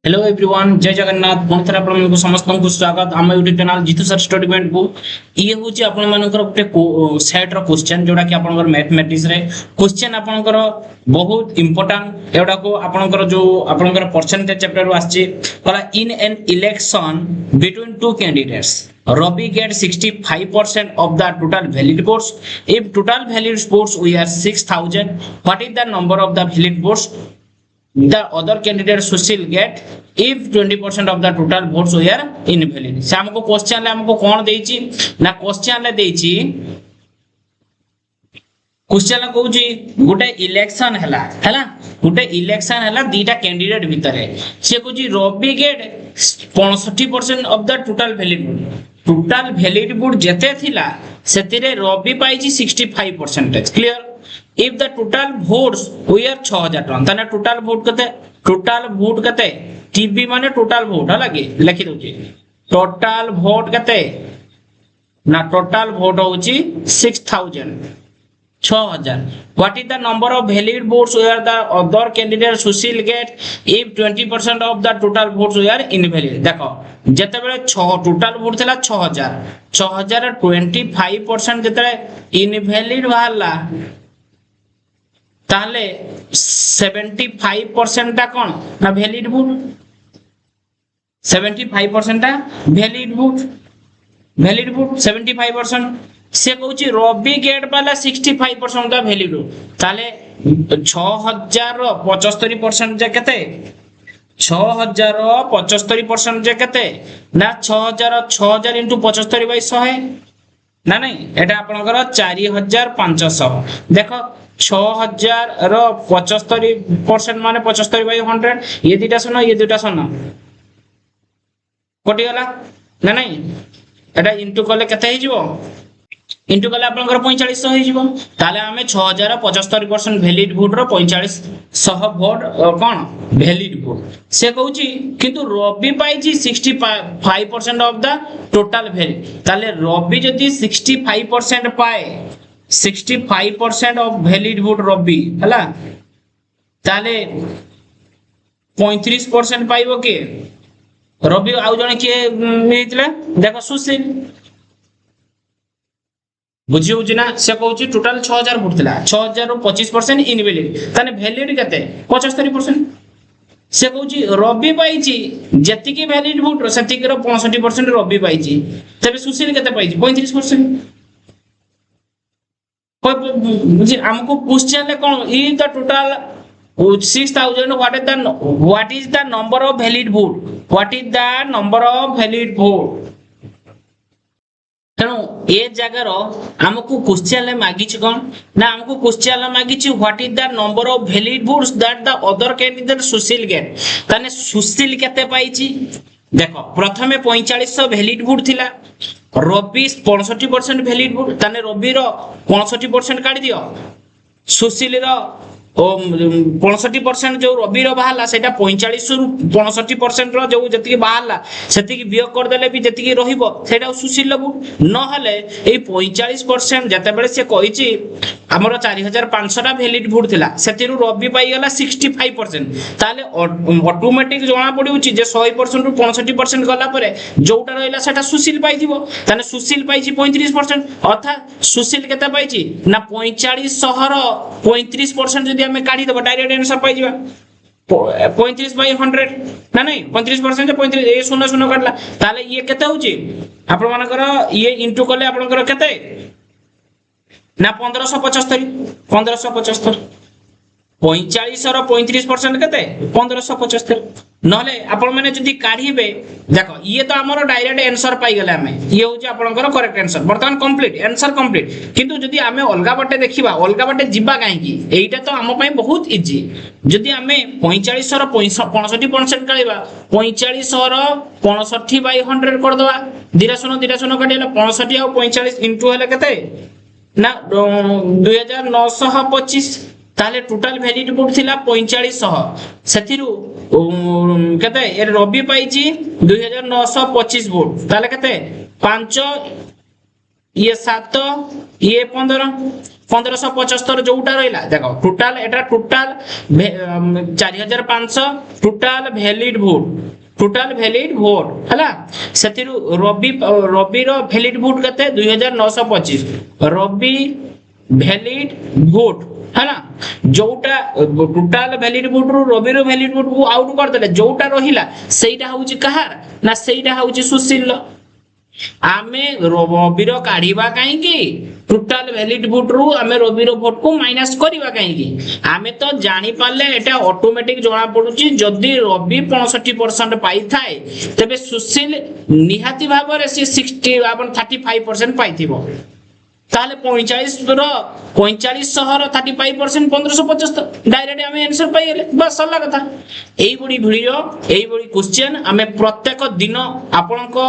Hello everyone जय जगन्नाथ पुणी थर आपन समस्त को स्वागत आम यूट्यूब चैनल जीतू सर स्टडीमेंट को ये हूँ आपण मानकर गोटे सेट रो क्वेश्चन जोड़ा कि आपनकर मैथमेटिक्स रे क्वेश्चन आपनकर बहुत इंपोर्टेंट एडा को आपनकर जो आपनकर परसेंटेज चैप्टर रो आछि कला in an election between two candidates Robbie get 65% of the total valid votes. If total valid votes we are 6,000, what is the number of the valid votes the other candidate Sushil get if 20% of the total votes were invalid? से हमको question ले हमको कौन देइची ना question ले देइची question कहूची गोटे election हैला गोटे इलेक्शन हैला दीटा कैंडिडेट भितर से कहूची Rabi get 65% of the total valid vote जेते थिला सेतिरे रॉबी पाइची 65% clear if the total votes we are 6000 टन तने टोटल वोट कते टीबी माने टोटल वोट हला कि लिखि दोची टोटल वोट कते ना टोटल वोट होची 6000 what is the number of valid votes where the other candidate Sushil get if 20% of the total votes were invalid देखो जते बेले टोटल वोट थिला 6000 25% जते इनवैलिड बाहरला ताले 75% टा कोन ना वैलिड वोट 75% टा वैलिड वोट 75% से कहूची रॉबी गेट वाला 65% दा वैलिड ताले 6075% जे केते 6075% जे केते ना 6000 इनटू 75 बाय 100 ना नहीं एटा आपनकर 4500 देखो 6000 रो 75% माने 75 बाय 100 ये दुटा सुनो कोटी गला ना नहीं एटा इनटू कले केते हे जिवो इनटू कले आपनकर 4500 हे जिवो ताले हमें 6075% वैलिड वोट रो 4500 वोट कोन वैलिड वोट से कहूची किंतु रॉबी पाइची 65% ऑफ द टोटल वैलिड ताले रॉबी जदी 65% पाए 65% ऑफ वैलिड वोट रॉबी हला ताले 35% पाइबो के रॉबी आउ जने के हेतिला देखो सुशील बुझी होची ना से कहूची टोटल 6000 वोट थिला 6000 रो 25% इनवैलिड ताने वैलिड केते 75% से कहूची रॉबी पाइची जति की वैलिड वोट रो सति के 65% रॉबी पाइची तबे सुशील केते पाइची 35% मुझे हमको क्वेश्चन ले कौन if the total 6000 what is the number of valid vote तेणु ए जगह हमको क्वेश्चन ले मागिछि कोन ना हमको क्वेश्चन ले मागिछि what is the number of valid votes that the other candidate Sushil get तने सुशील केते पाइछि देखो प्रथमे 4500 वैलिड वोट थिला रॉबी 65% वैलिड वोट तने रॉबी रो 65% काढी दियो सुशील रो 65% जो रवि रो बाहला सेटा 45 रु 65% रो जो जति बाहला सेति की बियोग कर देले भी जति की रहिबो सेटा सुशील लबु न हले ए 45% जते बेले से कहिची हमर 4500 टा वैलिड वोट थिला सेति रु रवि पाई गेला 65% ताले ऑटोमेटिक जणा पडिउची जे 100% रु 65% गला परे जोटा रहला सेटा सुशील पाइथिबो ताने सुशील पाइची 35% अर्थात सुशील केते पाइची ना 4500 रो 35% जदी हमें काढी दबो डायरेक्ट आंसर पाई जिबा 35 बाय 100 ना नहीं 35% 35 ए 00 काटला ताले ये केते होची आपण मानकर ये इनटू करले आपनकर केते ना 1575 4500 रो 35% केते 1575 नले आपण माने जदी काढीबे देखो ये तो हमरो डायरेक्ट आंसर पाई गेले हमें ये होची आपनकर करेक्ट आंसर वर्तमान कंप्लीट आंसर कंप्लीट किंतु जदी हमें अलगा बाटे देखिबा अलगा बाटे जिबा काहे की एटा तो हम पई बहुत इजी जदी हमें 45 रो 65% काढीबा 45 रो 65 बाय 100 कर दवा दिरा सुनो काढिला 65 और 45 इनटू हले केते ना 2925 ताले टोटल वैलिड वोट थिला 4500 सेथिरु केते ए रवि पाइची 2925 वोट ताले केते 5 ये 7 ये 15 1575 जोटा रहिला देखो टोटल एटा टोटल 4500 टोटल वैलिड वोट हला सेतिरु रवि रो वैलिड वोट कते 2925 रवि वैलिड वोट हला जोटा टोटल वैलिड वोट रु रवि रो वैलिड वोट को आउट कर देले जोटा रहिला सेटा होउची कहार ना सेटा होउची सुशील आमे रविर काढ़ीबा कहीं टोटल वैलिड वोट रु आमे रविर वोट को माइनस करबा कहीं आमे तो जानी पाले एटा ऑटोमेटिक जणा पडुची जदी रवि 65% पाई थाए तबे सुशील निहाती भाबरे से 60 अपन 35% पाइथिबो ताले 45 शहर 35% 1575 डायरेक्ट आमे आंसर पाई गेले बस सल्ला कथा एई बडी वीडियो एई बडी क्वेश्चन आमे प्रत्येक दिन आपनको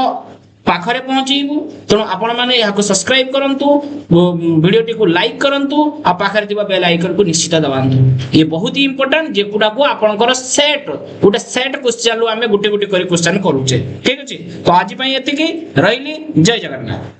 पाखरे पहुंचीबू तेणु आपण माने याको सब्सक्राइब करंतु वीडियोटी को लाइक करंतु आ पाखरे दिबा बेल आइकन को निश्चित दबांतु ये बहुत ही इंपोर्टेंट जे कुडा को आपनकर सेट क्वेश्चन लो आमे गुटे गुटे करी क्वेश्चन करूचे ठीक अछि तो आज पई एतिकी रहिली जय जगन्नाथ।